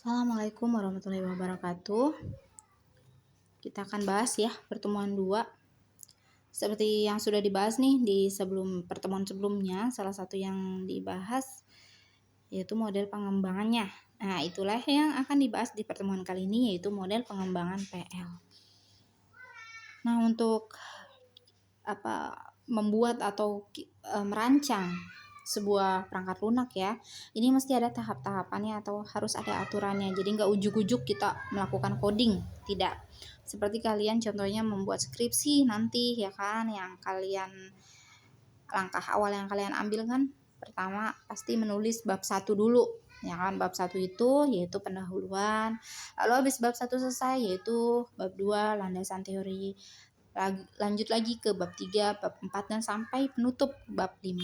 Assalamualaikum warahmatullahi wabarakatuh. Kita akan bahas ya pertemuan 2. Seperti yang sudah dibahas nih di pertemuan sebelumnya, salah satu yang dibahas yaitu model pengembangannya. Nah, itulah yang akan dibahas di pertemuan kali ini, yaitu model pengembangan PL. Nah, untuk membuat atau merancang sebuah perangkat lunak ya, ini mesti ada tahap-tahapannya atau harus ada aturannya. Jadi nggak ujuk-ujuk kita melakukan coding, tidak. Seperti kalian contohnya membuat skripsi nanti ya kan, yang langkah awal yang kalian ambil kan, pertama pasti menulis bab 1 dulu ya kan. Bab 1 itu yaitu pendahuluan, lalu habis bab 1 selesai yaitu bab 2 landasan teori, lanjut lagi ke bab 3, bab 4 dan sampai penutup bab 5.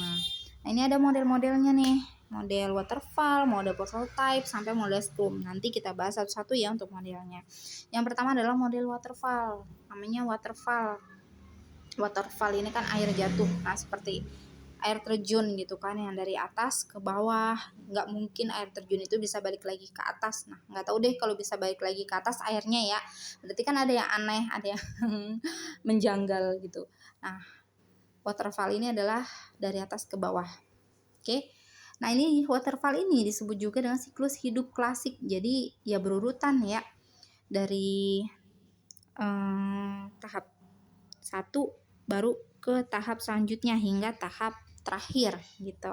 Nah, ini ada model-modelnya nih. Model waterfall, model prototype, sampai model scrum. Nanti kita bahas satu-satu ya untuk modelnya. Yang pertama adalah model waterfall. Namanya waterfall. Waterfall ini kan air jatuh. Nah, seperti air terjun gitu kan, yang dari atas ke bawah. Nggak mungkin air terjun itu bisa balik lagi ke atas. Nah, nggak tahu deh kalau bisa balik lagi ke atas airnya ya. Berarti kan ada yang aneh, ada yang menjanggal gitu. Nah, waterfall ini adalah dari atas ke bawah. Oke. Nah, ini waterfall ini disebut juga dengan siklus hidup klasik. Jadi ya berurutan ya. Dari tahap 1 baru ke tahap selanjutnya hingga tahap terakhir gitu.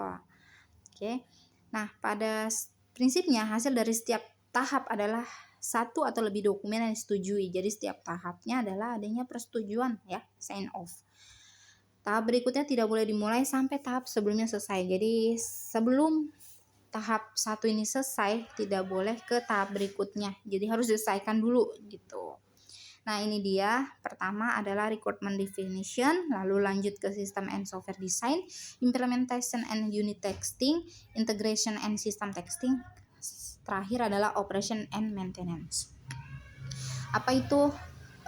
Oke. Nah, pada prinsipnya hasil dari setiap tahap adalah satu atau lebih dokumen yang disetujui. Jadi setiap tahapnya adalah adanya persetujuan ya, sign off. Tahap berikutnya tidak boleh dimulai sampai tahap sebelumnya selesai. Jadi sebelum tahap 1 ini selesai, tidak boleh ke tahap berikutnya. Jadi harus diselesaikan dulu gitu. Nah, ini dia. Pertama adalah requirement definition, lalu lanjut ke system and software design, implementation and unit testing, integration and system testing. Terakhir adalah operation and maintenance. Apa itu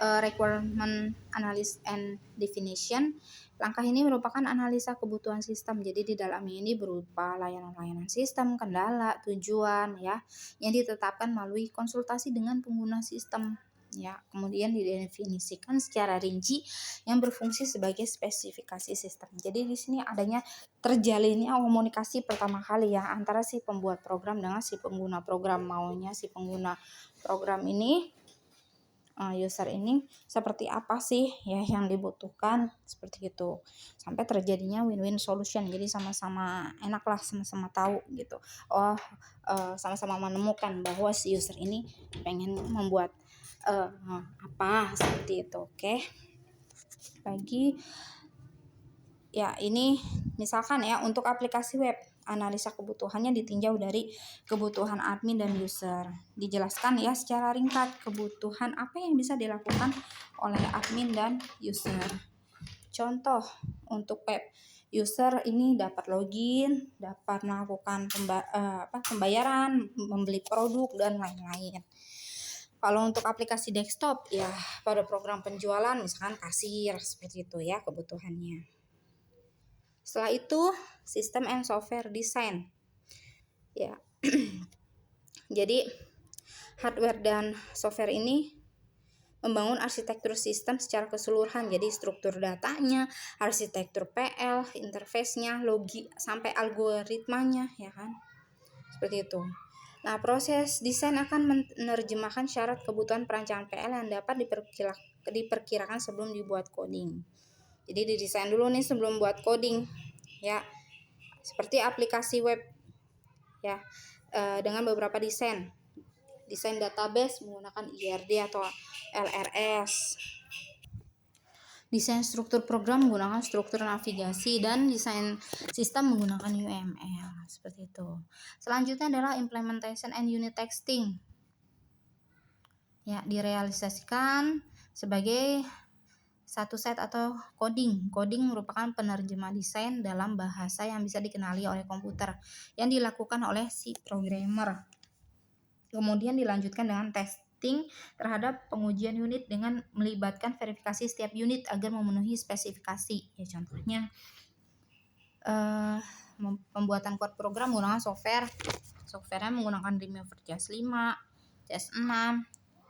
requirement analysis and definition? Langkah ini merupakan analisa kebutuhan sistem. Jadi di dalamnya ini berupa layanan-layanan sistem, kendala, tujuan ya, yang ditetapkan melalui konsultasi dengan pengguna sistem. Ya, kemudian didefinisikan secara rinci yang berfungsi sebagai spesifikasi sistem. Jadi di sini adanya terjalinnya komunikasi pertama kali ya antara si pembuat program dengan si pengguna program. Maunya si pengguna program ini, user ini seperti apa sih ya yang dibutuhkan, seperti itu, sampai terjadinya win-win solution. Jadi sama-sama enak lah, sama-sama tahu gitu. Sama-sama menemukan bahwa si user ini pengen membuat apa, seperti itu. Oke. Bagi ya, ini misalkan ya untuk aplikasi web, analisa kebutuhannya ditinjau dari kebutuhan admin dan user. Dijelaskan ya secara ringkas kebutuhan apa yang bisa dilakukan oleh admin dan user. Contoh untuk web, user ini dapat login, dapat melakukan pembayaran, membeli produk dan lain-lain. Kalau untuk aplikasi desktop ya pada program penjualan misalkan kasir, seperti itu ya kebutuhannya. Setelah itu system and software design. Ya. Jadi hardware dan software ini membangun arsitektur sistem secara keseluruhan. Jadi struktur datanya, arsitektur PL, interface-nya, logi sampai algoritmanya ya kan. Seperti itu. Nah, proses desain akan menerjemahkan syarat kebutuhan perancangan PL yang dapat diperkirakan sebelum dibuat coding. Jadi didesain dulu nih sebelum buat coding ya. Seperti aplikasi web ya, dengan beberapa desain database menggunakan IRD atau LRS. Desain struktur program menggunakan struktur navigasi, dan desain sistem menggunakan UML, seperti itu. Selanjutnya adalah implementation and unit testing. Ya, direalisasikan sebagai satu set atau coding. Coding merupakan penerjemah desain dalam bahasa yang bisa dikenali oleh komputer yang dilakukan oleh si programmer. Kemudian dilanjutkan dengan testing terhadap pengujian unit dengan melibatkan verifikasi setiap unit agar memenuhi spesifikasi. Ya, contohnya pembuatan code program menggunakan softwarenya menggunakan Dreamweaver JAS 5, CS6,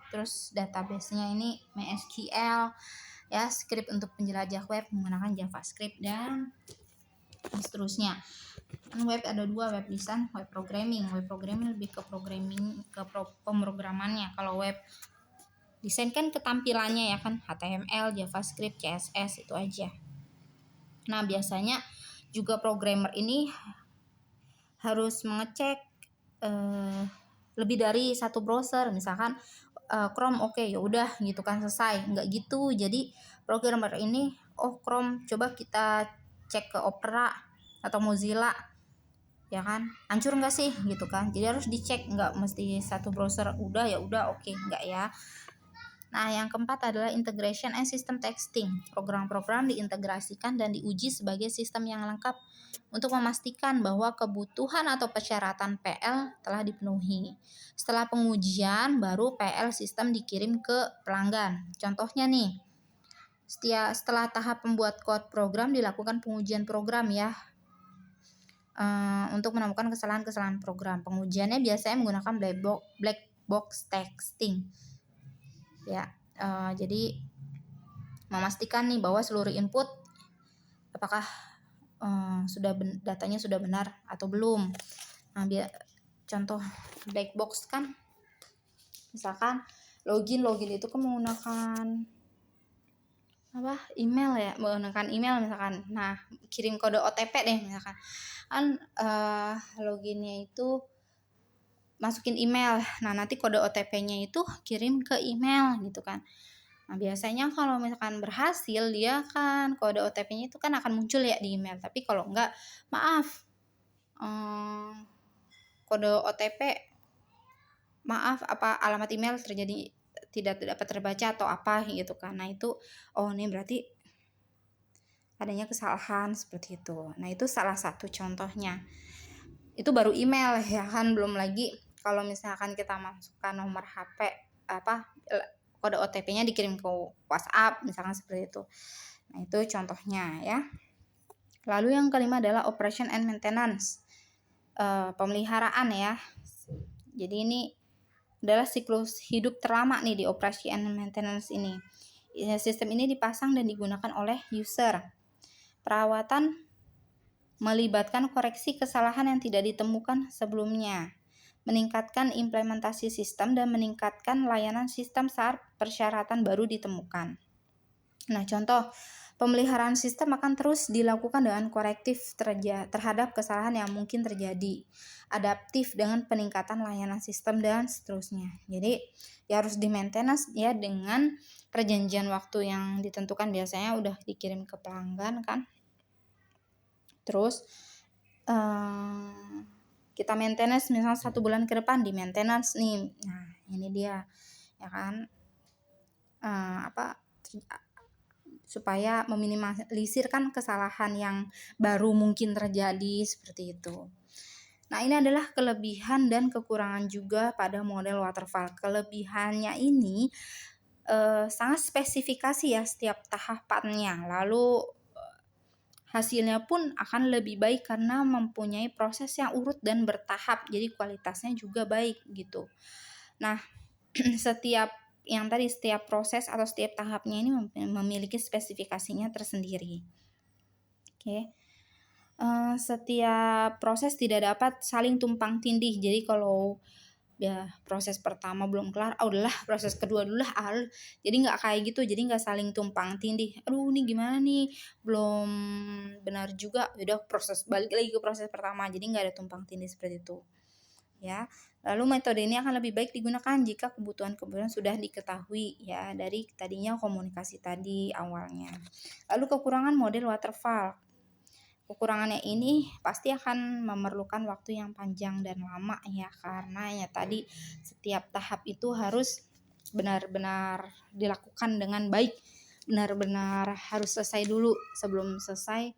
terus database-nya ini MySQL ya, script untuk penjelajah web menggunakan JavaScript dan seterusnya. Web ada dua, web design, web programming. Web programming lebih ke pemrogramannya. Kalau web desain kan ketampilannya ya kan, HTML, JavaScript, CSS itu aja. Nah, biasanya juga programmer ini harus mengecek lebih dari satu browser, misalkan Chrome oke, ya udah gitu kan, selesai. Enggak gitu. Jadi programmer ini Chrome, coba kita cek ke Opera atau Mozilla, ya kan, hancur enggak sih gitu kan. Jadi harus dicek, enggak mesti satu browser udah ya udah oke, enggak ya. Nah, yang keempat adalah integration and system testing. Program-program diintegrasikan dan diuji sebagai sistem yang lengkap untuk memastikan bahwa kebutuhan atau persyaratan PL telah dipenuhi. Setelah pengujian, baru PL sistem dikirim ke pelanggan. Contohnya nih, setelah tahap pembuat code program dilakukan pengujian program ya, untuk menemukan kesalahan-kesalahan program. Pengujiannya biasanya menggunakan black box testing. Ya, jadi memastikan nih bahwa seluruh input apakah datanya sudah benar atau belum. Nah, contoh black box kan, misalkan login itu kan menggunakan email ya, menggunakan email misalkan. Nah, kirim kode OTP deh misalkan kan, loginnya itu masukin email. Nah, nanti kode OTP-nya itu kirim ke email gitu kan. Nah, biasanya kalau misalkan berhasil, dia kan kode OTP-nya itu kan akan muncul ya di email. Tapi kalau enggak, maaf, kode OTP, maaf, alamat email tidak dapat terbaca atau apa gitu kan. Nah, itu ini berarti adanya kesalahan seperti itu. Nah, itu salah satu contohnya. Itu baru email ya kan, belum lagi kalau misalkan kita masukkan nomor HP kode OTP-nya dikirim ke WhatsApp misalkan seperti itu. Nah, itu contohnya ya. Lalu yang kelima adalah operation and maintenance, pemeliharaan ya. Jadi ini adalah siklus hidup terlama nih di operasi and maintenance ini. Sistem ini dipasang dan digunakan oleh user. Perawatan melibatkan koreksi kesalahan yang tidak ditemukan sebelumnya, meningkatkan implementasi sistem dan meningkatkan layanan sistem saat persyaratan baru ditemukan. Nah, contoh pemeliharaan sistem akan terus dilakukan dengan korektif terhadap kesalahan yang mungkin terjadi, adaptif dengan peningkatan layanan sistem dan seterusnya. Jadi ya harus di maintenance ya dengan perjanjian waktu yang ditentukan, biasanya udah dikirim ke pelanggan kan. Terus kita maintenance misalnya 1 bulan ke depan di maintenance nih. Nah, ini dia ya kan, supaya meminimalisir kan kesalahan yang baru mungkin terjadi seperti itu. Nah, ini adalah kelebihan dan kekurangan juga pada model waterfall. Kelebihannya ini sangat spesifikasi ya setiap tahapannya. Lalu hasilnya pun akan lebih baik karena mempunyai proses yang urut dan bertahap. Jadi kualitasnya juga baik gitu. Nah, setiap proses atau setiap tahapnya ini memiliki spesifikasinya tersendiri. Oke. Setiap proses tidak dapat saling tumpang tindih. Jadi kalau ya proses pertama belum kelar, udahlah proses kedua dulu lah. Jadi nggak kayak gitu, jadi nggak saling tumpang tindih. Ini gimana nih, belum benar juga, udah balik lagi ke proses pertama. Jadi nggak ada tumpang tindih seperti itu ya. Lalu metode ini akan lebih baik digunakan jika kebutuhan sudah diketahui ya dari tadinya komunikasi tadi awalnya. Lalu kekurangan model waterfall. Kekurangannya ini pasti akan memerlukan waktu yang panjang dan lama ya, karena ya tadi setiap tahap itu harus benar-benar dilakukan dengan baik, benar-benar harus selesai dulu sebelum selesai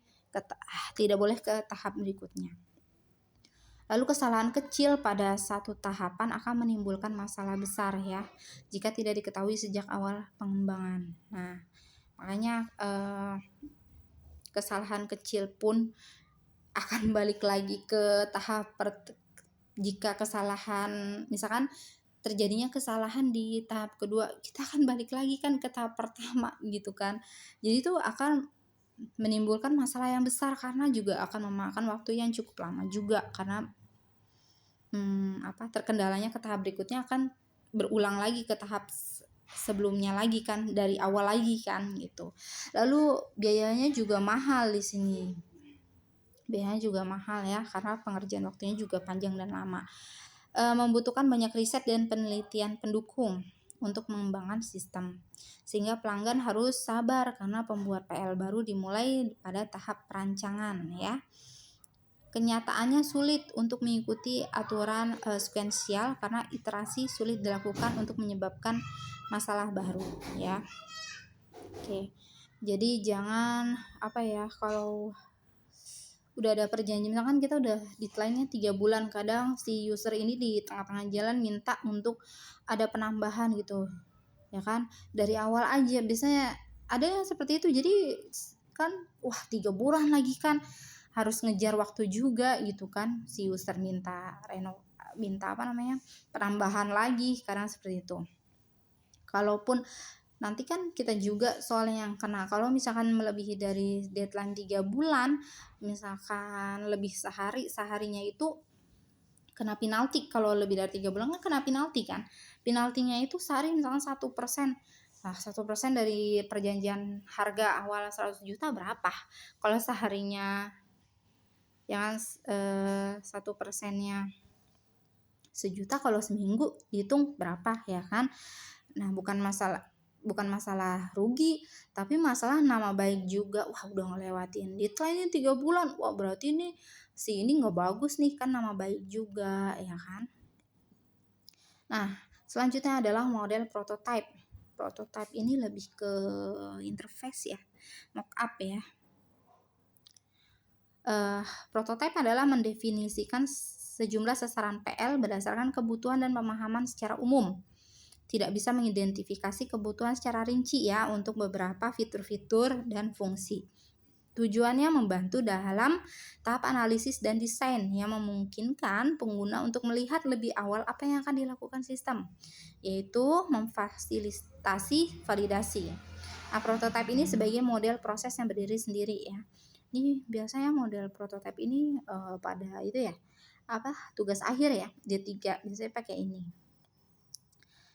tidak boleh ke tahap berikutnya. Lalu kesalahan kecil pada satu tahapan akan menimbulkan masalah besar ya jika tidak diketahui sejak awal pengembangan. Nah, makanya kesalahan kecil pun akan balik lagi ke tahap jika kesalahan misalkan terjadinya kesalahan di tahap kedua, kita akan balik lagi kan ke tahap pertama gitu kan. Jadi itu akan menimbulkan masalah yang besar karena juga akan memakan waktu yang cukup lama juga karena terkendalanya ke tahap berikutnya akan berulang lagi ke tahap sebelumnya lagi kan, dari awal lagi kan gitu. Lalu biayanya juga mahal di sini. Biayanya juga mahal ya karena pengerjaan waktunya juga panjang dan lama. Membutuhkan banyak riset dan penelitian pendukung untuk mengembangkan sistem. Sehingga pelanggan harus sabar karena pembuat PL baru dimulai pada tahap perancangan ya. Kenyataannya sulit untuk mengikuti aturan sekuensial karena iterasi sulit dilakukan untuk menyebabkan masalah baru ya. Oke. Jadi jangan kalau udah ada perjanjian, misalkan kita udah deadline-nya 3 bulan, kadang si user ini di tengah-tengah jalan minta untuk ada penambahan gitu ya kan, dari awal aja biasanya ada yang seperti itu. Jadi kan 3 bulan lagi kan, harus ngejar waktu juga gitu kan, si user minta penambahan lagi, karena seperti itu. Kalaupun nanti kan kita juga soalnya yang kena, kalau misalkan melebihi dari deadline 3 bulan, misalkan lebih seharinya itu kena penalti. Kalau lebih dari 3 bulan kan kena penalti kan, penaltinya itu sehari misalkan 1%. Nah 1% dari perjanjian harga awal 100 juta berapa, kalau seharinya yang 1%-nya sejuta, kalau seminggu dihitung berapa ya kan. Nah bukan masalah rugi, tapi masalah nama baik juga. Udah ngelewatin deadline 3 bulan, berarti ini nggak bagus nih kan, nama baik juga ya kan. Nah selanjutnya adalah model prototype. Prototype ini lebih ke interface ya, mockup ya. Prototype adalah mendefinisikan sejumlah sasaran PL berdasarkan kebutuhan dan pemahaman secara umum. Tidak bisa mengidentifikasi kebutuhan secara rinci ya untuk beberapa fitur-fitur dan fungsi. Tujuannya membantu dalam tahap analisis dan desain yang memungkinkan pengguna untuk melihat lebih awal apa yang akan dilakukan sistem, yaitu memfasilitasi validasi. Nah, prototipe ini sebagai model proses yang berdiri sendiri ya. Ini biasanya model prototipe ini pada itu ya, tugas akhir ya, D3 biasanya pakai ini.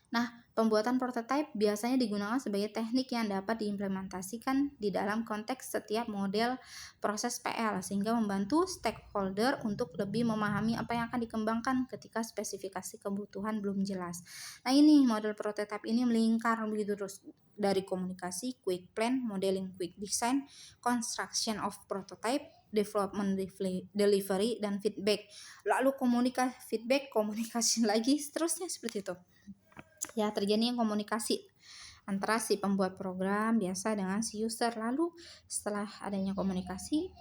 Nah, pembuatan prototipe biasanya digunakan sebagai teknik yang dapat diimplementasikan di dalam konteks setiap model proses PL, sehingga membantu stakeholder untuk lebih memahami apa yang akan dikembangkan ketika spesifikasi kebutuhan belum jelas. Nah, ini model prototipe ini melingkar begitu terus, dari komunikasi, quick plan, modeling, quick design, construction of prototype, development, delivery, dan feedback. Lalu komunikasi lagi, seterusnya seperti itu. Ya, terjadinya komunikasi antara si pembuat program biasa dengan si user. Lalu setelah adanya komunikasi,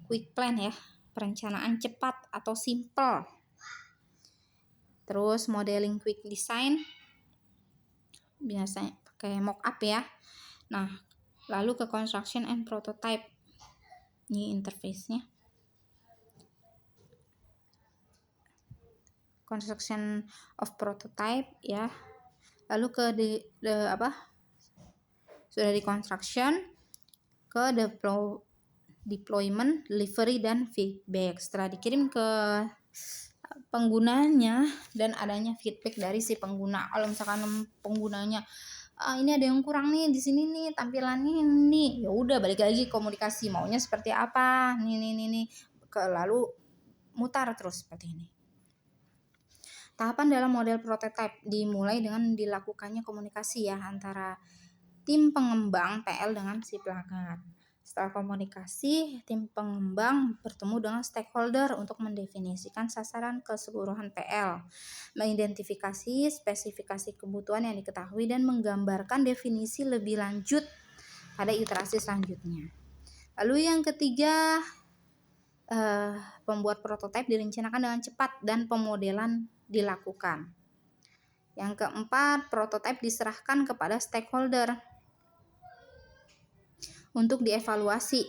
quick plan ya, perencanaan cepat atau simple. Terus modeling, quick design, biasanya pakai mockup ya. Nah, lalu ke construction and prototype. Ini interface-nya. Construction of prototype ya. Lalu ke sudah di construction, ke deployment, delivery, dan feedback. Setelah dikirim ke penggunanya dan adanya feedback dari si pengguna. Kalau misalkan penggunanya ini ada yang kurang nih di sini nih, tampilannya nih, ya udah balik lagi komunikasi, maunya seperti apa nih, lalu mutar terus seperti ini. Tahapan dalam model prototype dimulai dengan dilakukannya komunikasi ya antara tim pengembang PL dengan si pelanggan. Setelah komunikasi, tim pengembang bertemu dengan stakeholder untuk mendefinisikan sasaran keseluruhan PL, mengidentifikasi spesifikasi kebutuhan yang diketahui, dan menggambarkan definisi lebih lanjut pada iterasi selanjutnya. Lalu yang ketiga, pembuat prototipe direncanakan dengan cepat dan pemodelan dilakukan. Yang keempat, prototipe diserahkan kepada stakeholder untuk dievaluasi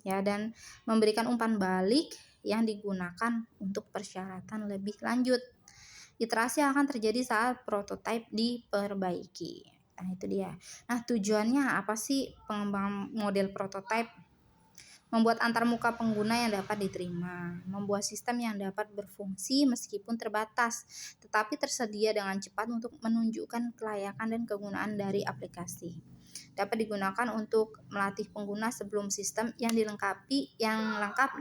ya, dan memberikan umpan balik yang digunakan untuk persyaratan lebih lanjut. iterasi akan terjadi saat prototipe diperbaiki. Nah, itu dia. Nah, tujuannya apa sih pengembangan model prototipe? Membuat antarmuka pengguna yang dapat diterima, membuat sistem yang dapat berfungsi meskipun terbatas, tetapi tersedia dengan cepat untuk menunjukkan kelayakan dan kegunaan dari aplikasi. Dapat digunakan untuk melatih pengguna sebelum sistem yang lengkap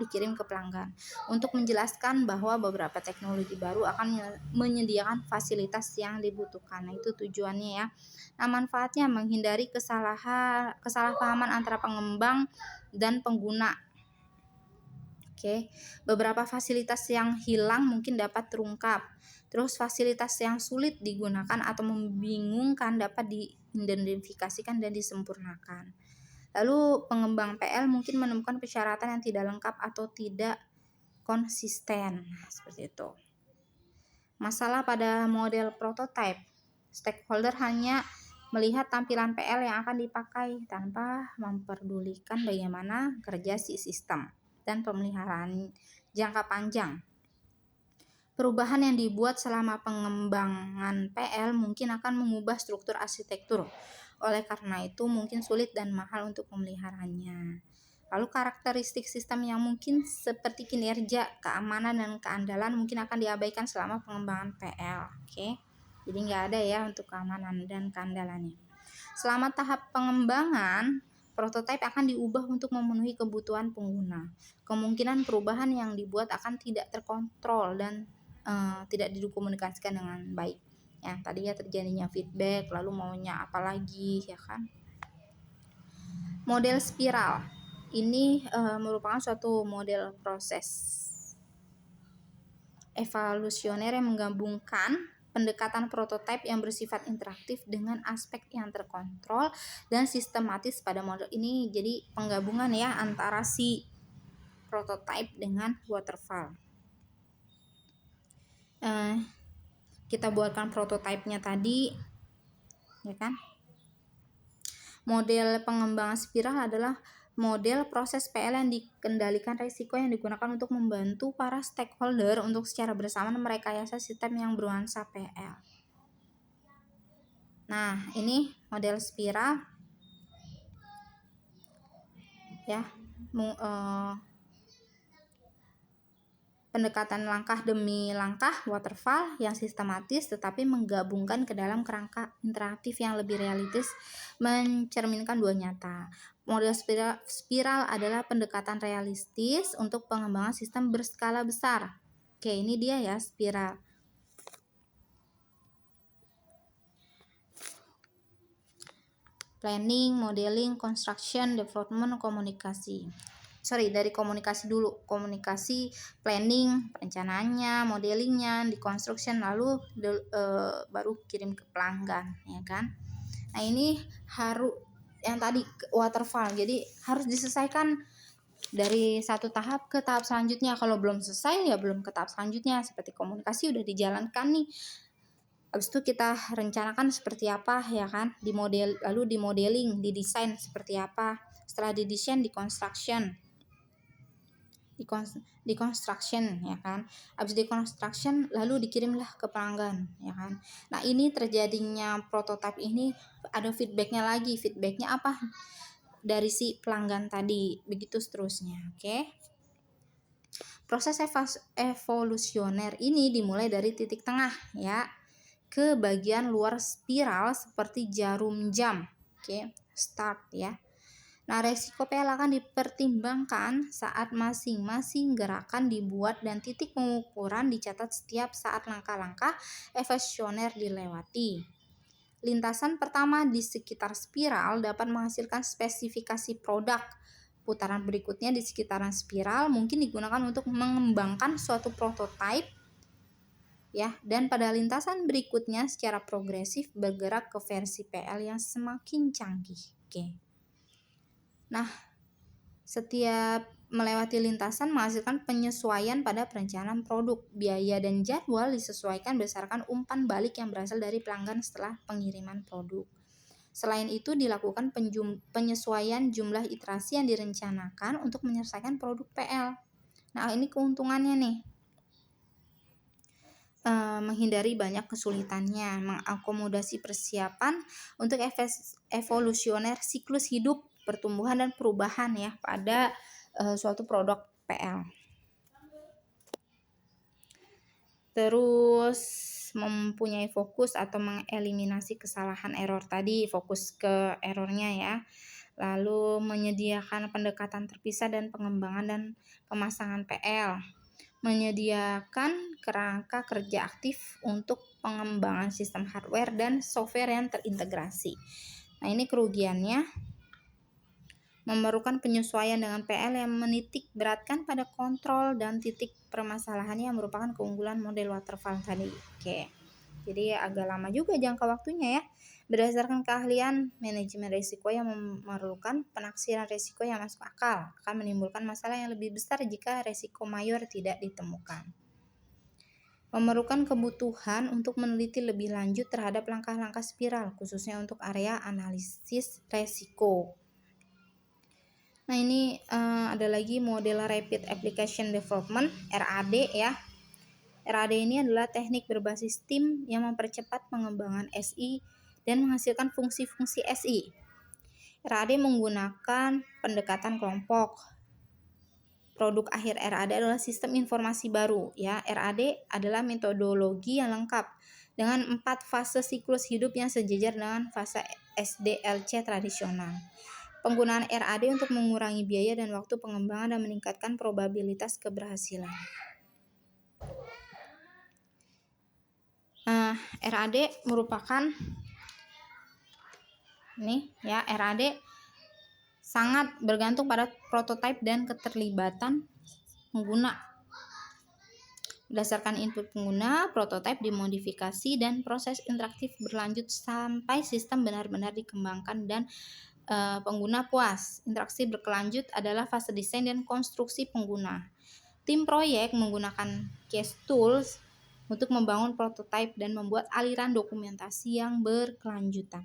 dikirim ke pelanggan. Untuk menjelaskan bahwa beberapa teknologi baru akan menyediakan fasilitas yang dibutuhkan. Nah, itu tujuannya ya. Nah, manfaatnya menghindari kesalahpahaman antara pengembang dan pengguna. Oke, beberapa fasilitas yang hilang mungkin dapat terungkap. Terus fasilitas yang sulit digunakan atau membingungkan dapat diidentifikasikan dan disempurnakan. Lalu pengembang PL mungkin menemukan persyaratan yang tidak lengkap atau tidak konsisten. Seperti itu. Masalah pada model prototype. Stakeholder hanya melihat tampilan PL yang akan dipakai tanpa memperdulikan bagaimana kerja si sistem dan pemeliharaan jangka panjang. Perubahan yang dibuat selama pengembangan PL mungkin akan mengubah struktur arsitektur. Oleh karena itu mungkin sulit dan mahal untuk memeliharaannya. Lalu karakteristik sistem yang mungkin seperti kinerja, keamanan, dan keandalan mungkin akan diabaikan selama pengembangan PL. Oke. Jadi nggak ada ya untuk keamanan dan keandalannya. Selama tahap pengembangan, prototipe akan diubah untuk memenuhi kebutuhan pengguna. Kemungkinan perubahan yang dibuat akan tidak terkontrol dan tidak dikomunikasikan dengan baik. Ya, tadi ya terjadinya feedback, lalu maunya apa lagi, ya kan? Model spiral ini merupakan suatu model proses evolusioner yang menggabungkan pendekatan prototipe yang bersifat interaktif dengan aspek yang terkontrol dan sistematis pada model ini. Jadi penggabungan ya antara si prototipe dengan waterfall. Kita buatkan prototipenya tadi, ya kan? Model pengembangan spiral adalah model proses PL yang dikendalikan risiko yang digunakan untuk membantu para stakeholder untuk secara bersama merekayasa sistem yang bernuansa PL. Nah, ini model spiral ya. Pendekatan langkah demi langkah waterfall yang sistematis tetapi menggabungkan ke dalam kerangka interaktif yang lebih realistis mencerminkan dua nyata. Model spiral adalah pendekatan realistis untuk pengembangan sistem berskala besar. Oke, ini dia ya spiral. Planning, modeling, construction, development, komunikasi. Dari komunikasi dulu. Komunikasi, planning, perencanaannya, modelingnya, di construction, lalu baru kirim ke pelanggan, ya kan? Nah, ini harus yang tadi waterfall. Jadi harus diselesaikan dari satu tahap ke tahap selanjutnya. Kalau belum selesai ya belum ke tahap selanjutnya. Seperti komunikasi udah dijalankan nih. Habis itu kita rencanakan seperti apa, ya kan? Lalu di modeling, di desain seperti apa. Setelah di desain, di construction. Di construction, ya kan? Habis di construction lalu dikirimlah ke pelanggan, ya kan? Nah, ini terjadinya prototipe ini ada feedbacknya lagi. Feedbacknya apa? Dari si pelanggan tadi, begitu seterusnya. Oke. Proses evolusioner ini dimulai dari titik tengah ya ke bagian luar spiral seperti jarum jam. Oke, start ya. Nah, resiko PL akan dipertimbangkan saat masing-masing gerakan dibuat dan titik pengukuran dicatat setiap saat langkah-langkah evolusioner dilewati. Lintasan pertama di sekitar spiral dapat menghasilkan spesifikasi produk. Putaran berikutnya di sekitaran spiral mungkin digunakan untuk mengembangkan suatu prototipe ya, dan pada lintasan berikutnya secara progresif bergerak ke versi PL yang semakin canggih. Oke. Nah, setiap melewati lintasan menghasilkan penyesuaian pada perencanaan produk. Biaya dan jadwal disesuaikan berdasarkan umpan balik yang berasal dari pelanggan setelah pengiriman produk. Selain itu dilakukan penyesuaian jumlah iterasi yang direncanakan untuk menyelesaikan produk PL. Nah, ini keuntungannya nih. menghindari banyak kesulitannya, mengakomodasi persiapan untuk evolusioner siklus hidup, pertumbuhan dan perubahan ya pada suatu produk PL. Terus mempunyai fokus atau mengeliminasi kesalahan error tadi, fokus ke errornya ya. Lalu menyediakan pendekatan terpisah dan pengembangan dan pemasangan PL. Menyediakan kerangka kerja aktif untuk pengembangan sistem hardware dan software yang terintegrasi. Nah, ini kerugiannya memerlukan penyesuaian dengan PL yang menitik beratkan pada kontrol dan titik permasalahannya yang merupakan keunggulan model waterfall tadi. Oke. Jadi agak lama juga jangka waktunya ya. Berdasarkan keahlian manajemen risiko yang memerlukan penaksiran risiko yang masuk akal, akan menimbulkan masalah yang lebih besar jika risiko mayor tidak ditemukan. Memerlukan kebutuhan untuk meneliti lebih lanjut terhadap langkah-langkah spiral, khususnya untuk area analisis risiko. Nah, ini ada lagi model Rapid Application Development (RAD) ya. RAD ini adalah teknik berbasis tim yang mempercepat pengembangan SI dan menghasilkan fungsi-fungsi SI. RAD menggunakan pendekatan kelompok. Produk akhir RAD adalah sistem informasi baru ya. RAD adalah metodologi yang lengkap dengan 4 fase siklus hidup yang sejajar dengan fase SDLC tradisional. Penggunaan RAD untuk mengurangi biaya dan waktu pengembangan dan meningkatkan probabilitas keberhasilan. RAD merupakan RAD sangat bergantung pada prototipe dan keterlibatan pengguna. Berdasarkan input pengguna, prototipe dimodifikasi dan proses interaktif berlanjut sampai sistem benar-benar dikembangkan dan pengguna puas. Interaksi berkelanjut adalah fase desain dan konstruksi pengguna. Tim proyek menggunakan case tools untuk membangun prototipe dan membuat aliran dokumentasi yang berkelanjutan.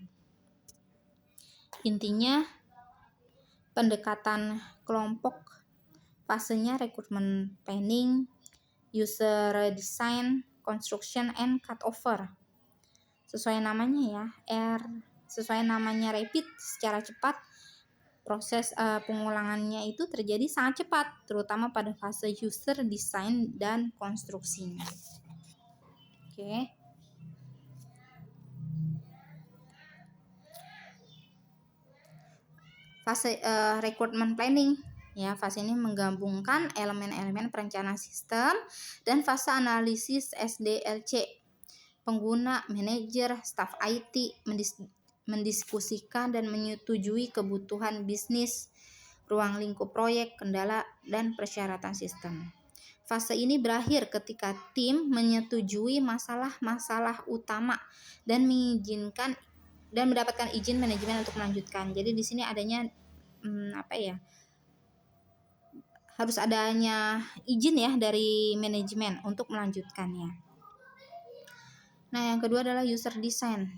Intinya, pendekatan kelompok, fasenya recruitment planning, user design, construction, and cutover. Sesuai namanya ya, sesuai namanya rapid, secara cepat. Proses pengulangannya itu terjadi sangat cepat, terutama pada fase user design dan konstruksinya. Oke. Fase recruitment planning ya, fase ini menggabungkan elemen-elemen perencanaan sistem dan fase analisis SDLC. Pengguna, manajer, staf IT mendiskusikan dan menyetujui kebutuhan bisnis, ruang lingkup proyek, kendala, dan persyaratan sistem. Fase ini berakhir ketika tim menyetujui masalah-masalah utama dan mengizinkan dan mendapatkan izin manajemen untuk melanjutkan. Jadi di sini adanya harus adanya izin ya dari manajemen untuk melanjutkannya. Nah, yang kedua adalah user design.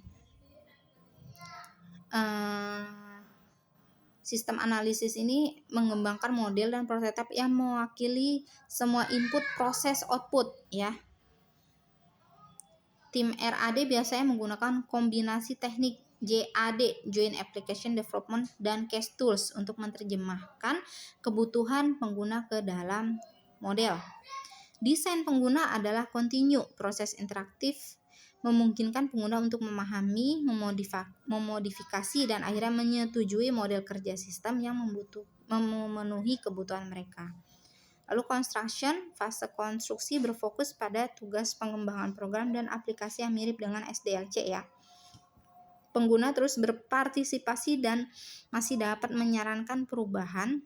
Sistem analisis ini mengembangkan model dan prototipe yang mewakili semua input, proses, output ya. Tim RAD biasanya menggunakan kombinasi teknik JAD, Joint Application Development, dan Case Tools untuk menerjemahkan kebutuhan pengguna ke dalam model. Desain pengguna adalah continue, proses interaktif, memungkinkan pengguna untuk memahami, memodifikasi, dan akhirnya menyetujui model kerja sistem yang memenuhi kebutuhan mereka. Lalu construction, fase konstruksi berfokus pada tugas pengembangan program dan aplikasi yang mirip dengan SDLC ya. Pengguna terus berpartisipasi dan masih dapat menyarankan perubahan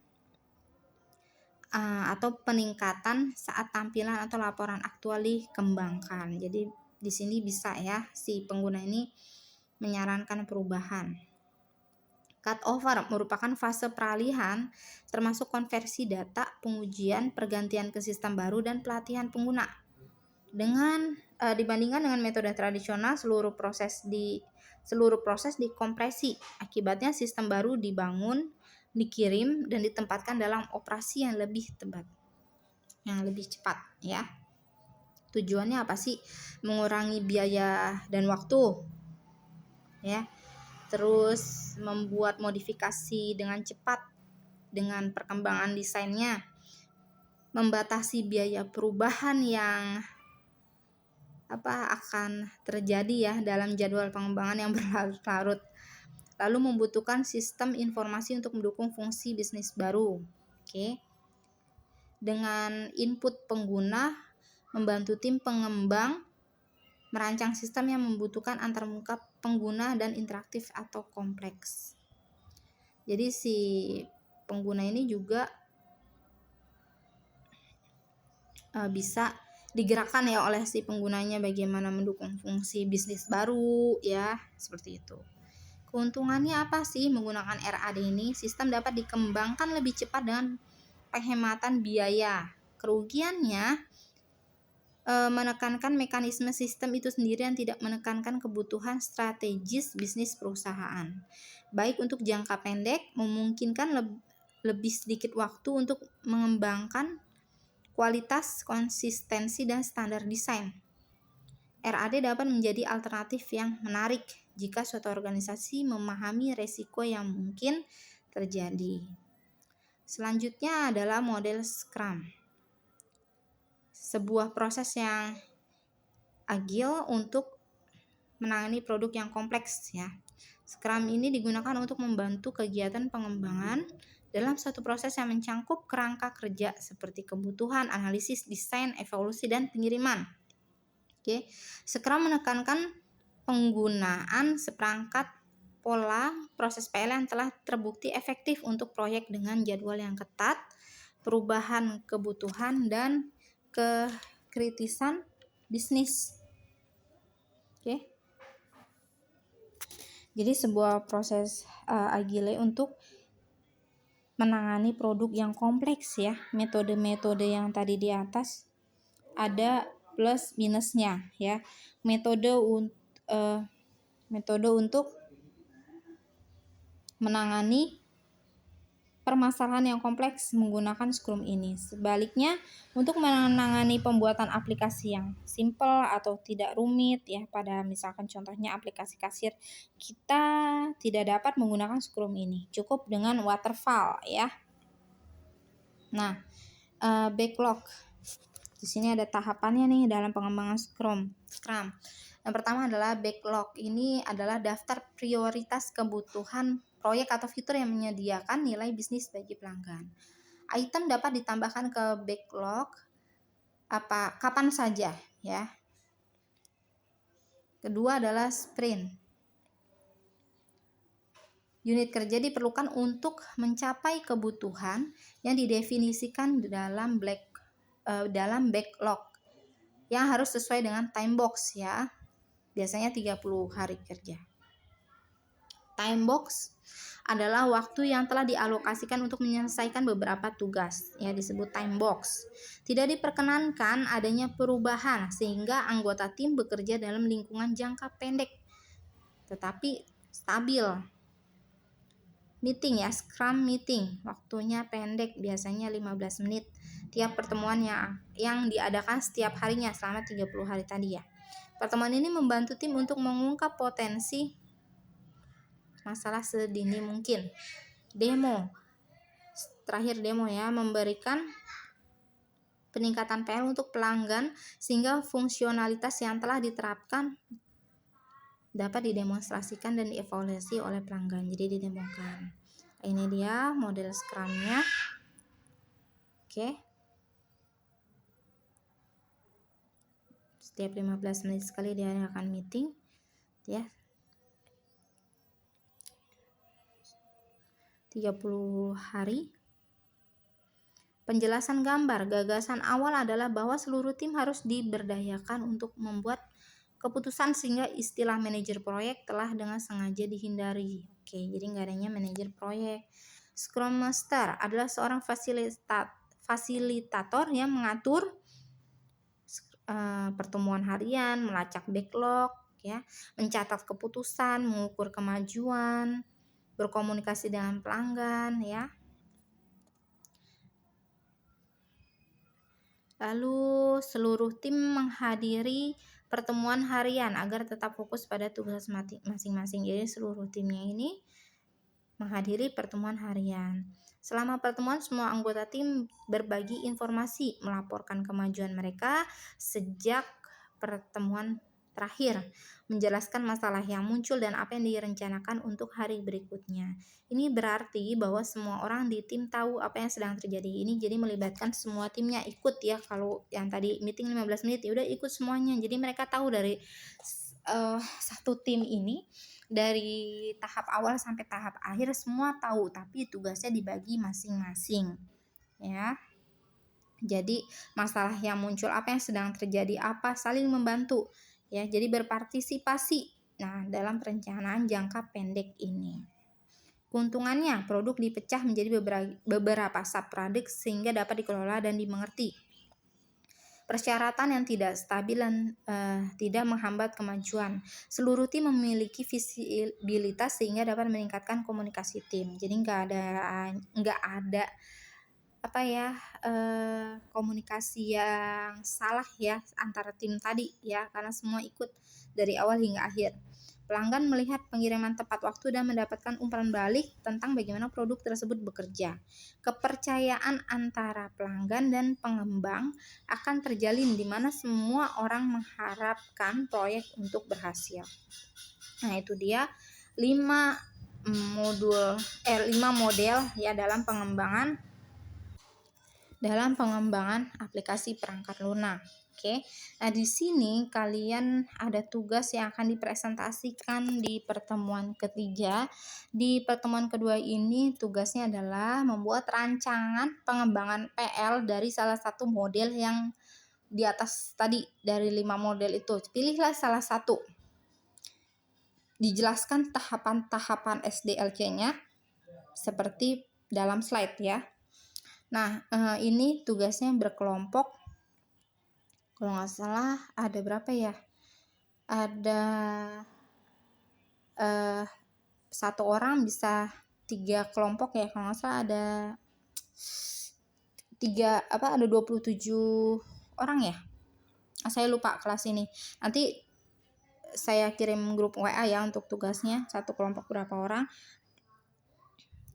atau peningkatan saat tampilan atau laporan aktual dikembangkan. Jadi di sini bisa ya si pengguna ini menyarankan perubahan. Cutover merupakan fase peralihan termasuk konversi data, pengujian, pergantian ke sistem baru, dan pelatihan pengguna. Dibandingkan dengan metode tradisional, seluruh proses dikompresi. Akibatnya sistem baru dibangun, dikirim, dan ditempatkan dalam operasi yang lebih cepat ya. Tujuannya apa sih? Mengurangi biaya dan waktu, ya. Terus membuat modifikasi dengan cepat dengan perkembangan desainnya, membatasi biaya perubahan yang akan terjadi ya dalam jadwal pengembangan yang berlarut-larut. Lalu membutuhkan sistem informasi untuk mendukung fungsi bisnis baru. Oke. Dengan input pengguna, membantu tim pengembang merancang sistem yang membutuhkan antarmuka pengguna dan interaktif atau kompleks. Jadi si pengguna ini juga bisa digerakkan ya oleh si penggunanya bagaimana mendukung fungsi bisnis baru ya, seperti itu. Keuntungannya apa sih menggunakan RAD ini? Sistem dapat dikembangkan lebih cepat dengan penghematan biaya. Kerugiannya menekankan mekanisme sistem itu sendiri yang tidak menekankan kebutuhan strategis bisnis perusahaan. Baik untuk jangka pendek, memungkinkan lebih sedikit waktu untuk mengembangkan kualitas, konsistensi, dan standar desain. RAD dapat menjadi alternatif yang menarik jika suatu organisasi memahami resiko yang mungkin terjadi. Selanjutnya adalah model Scrum. Sebuah proses yang agil untuk menangani produk yang kompleks ya. Scrum ini digunakan untuk membantu kegiatan pengembangan dalam suatu proses yang mencangkup kerangka kerja seperti kebutuhan, analisis, desain, evaluasi, dan pengiriman. Oke. Scrum menekankan penggunaan seperangkat pola proses PL yang telah terbukti efektif untuk proyek dengan jadwal yang ketat, perubahan kebutuhan, dan kekritisan bisnis. Oke. Jadi sebuah proses agile untuk menangani produk yang kompleks ya. Metode-metode yang tadi di atas ada plus minusnya ya. Metode untuk menangani permasalahan yang kompleks menggunakan Scrum ini. Sebaliknya, untuk menangani pembuatan aplikasi yang simple atau tidak rumit ya, pada misalkan contohnya aplikasi kasir, kita tidak dapat menggunakan Scrum ini. Cukup dengan waterfall ya. Nah, backlog. Di sini ada tahapannya nih dalam pengembangan Scrum. Yang pertama adalah backlog. Ini adalah daftar prioritas kebutuhan proyek atau fitur yang menyediakan nilai bisnis bagi pelanggan. Item dapat ditambahkan ke backlog kapan saja ya. Kedua adalah sprint. Unit kerja diperlukan untuk mencapai kebutuhan yang didefinisikan dalam backlog yang harus sesuai dengan time box ya. Biasanya 30 hari kerja. Time box adalah waktu yang telah dialokasikan untuk menyelesaikan beberapa tugas, ya disebut time box. Tidak diperkenankan adanya perubahan sehingga anggota tim bekerja dalam lingkungan jangka pendek tetapi stabil. Meeting ya, Scrum meeting, waktunya pendek, biasanya 15 menit. Tiap pertemuan yang diadakan setiap harinya selama 30 hari tadi ya. Pertemuan ini membantu tim untuk mengungkap potensi masalah sedini mungkin. Demo. Terakhir demo ya, memberikan peningkatan PL untuk pelanggan sehingga fungsionalitas yang telah diterapkan dapat didemonstrasikan dan dievaluasi oleh pelanggan. Jadi didemokan. Ini dia model Scrum-nya. Oke. Setiap 15 menit sekali diadakan meeting ya. 30 hari. Penjelasan gambar. Gagasan awal adalah bahwa seluruh tim harus diberdayakan untuk membuat keputusan sehingga istilah manajer proyek telah dengan sengaja dihindari. Oke, jadi nggak adanya manajer proyek. Scrum Master adalah seorang fasilitator yang mengatur pertemuan harian, melacak backlog, ya, mencatat keputusan, mengukur kemajuan, berkomunikasi dengan pelanggan, ya. Lalu seluruh tim menghadiri pertemuan harian agar tetap fokus pada tugas masing-masing. Jadi seluruh timnya ini menghadiri pertemuan harian. Selama pertemuan, semua anggota tim berbagi informasi, melaporkan kemajuan mereka sejak pertemuan terakhir, menjelaskan masalah yang muncul dan apa yang direncanakan untuk hari berikutnya. Ini berarti bahwa semua orang di tim tahu apa yang sedang terjadi. Ini jadi melibatkan semua timnya ikut ya. Kalau yang tadi meeting 15 menit, ya udah ikut semuanya. Jadi mereka tahu dari satu tim ini dari tahap awal sampai tahap akhir semua tahu, tapi tugasnya dibagi masing-masing ya. Jadi masalah yang muncul, apa yang sedang terjadi, apa, saling membantu ya. Jadi berpartisipasi nah dalam perencanaan jangka pendek ini. Keuntungannya, produk dipecah menjadi beberapa subproduk sehingga dapat dikelola dan dimengerti. Persyaratan yang tidak stabil dan tidak menghambat kemajuan. Seluruh tim memiliki visibilitas sehingga dapat meningkatkan komunikasi tim. Jadi nggak ada komunikasi yang salah ya antara tim tadi ya, karena semua ikut dari awal hingga akhir. Pelanggan melihat pengiriman tepat waktu dan mendapatkan umpan balik tentang bagaimana produk tersebut bekerja. Kepercayaan antara pelanggan dan pengembang akan terjalin di mana semua orang mengharapkan proyek untuk berhasil. Nah, itu dia 5 model ya dalam pengembangan aplikasi perangkat lunak. Oke. Nah, di sini kalian ada tugas yang akan dipresentasikan di pertemuan ketiga. Di pertemuan kedua ini tugasnya adalah membuat rancangan pengembangan PL dari salah satu model yang di atas tadi, dari 5 model itu. Pilihlah salah satu. Dijelaskan tahapan-tahapan SDLC-nya seperti dalam slide ya. Nah, ini tugasnya berkelompok. Kalau nggak salah ada berapa ya? Ada satu orang bisa 3 kelompok ya. Kalau nggak salah ada 27 orang ya. Saya lupa kelas ini. Nanti saya kirim grup WA ya untuk tugasnya, satu kelompok berapa orang.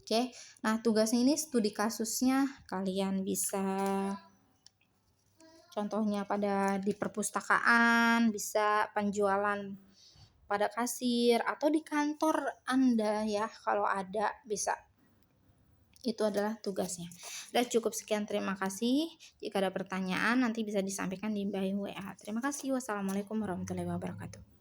Oke. Nah, tugasnya ini studi kasusnya kalian bisa contohnya di perpustakaan, bisa penjualan pada kasir atau di kantor Anda ya, kalau ada bisa. Itu adalah tugasnya. Dan cukup sekian, terima kasih. Jika ada pertanyaan nanti bisa disampaikan di bio WA. Terima kasih. Wassalamualaikum warahmatullahi wabarakatuh.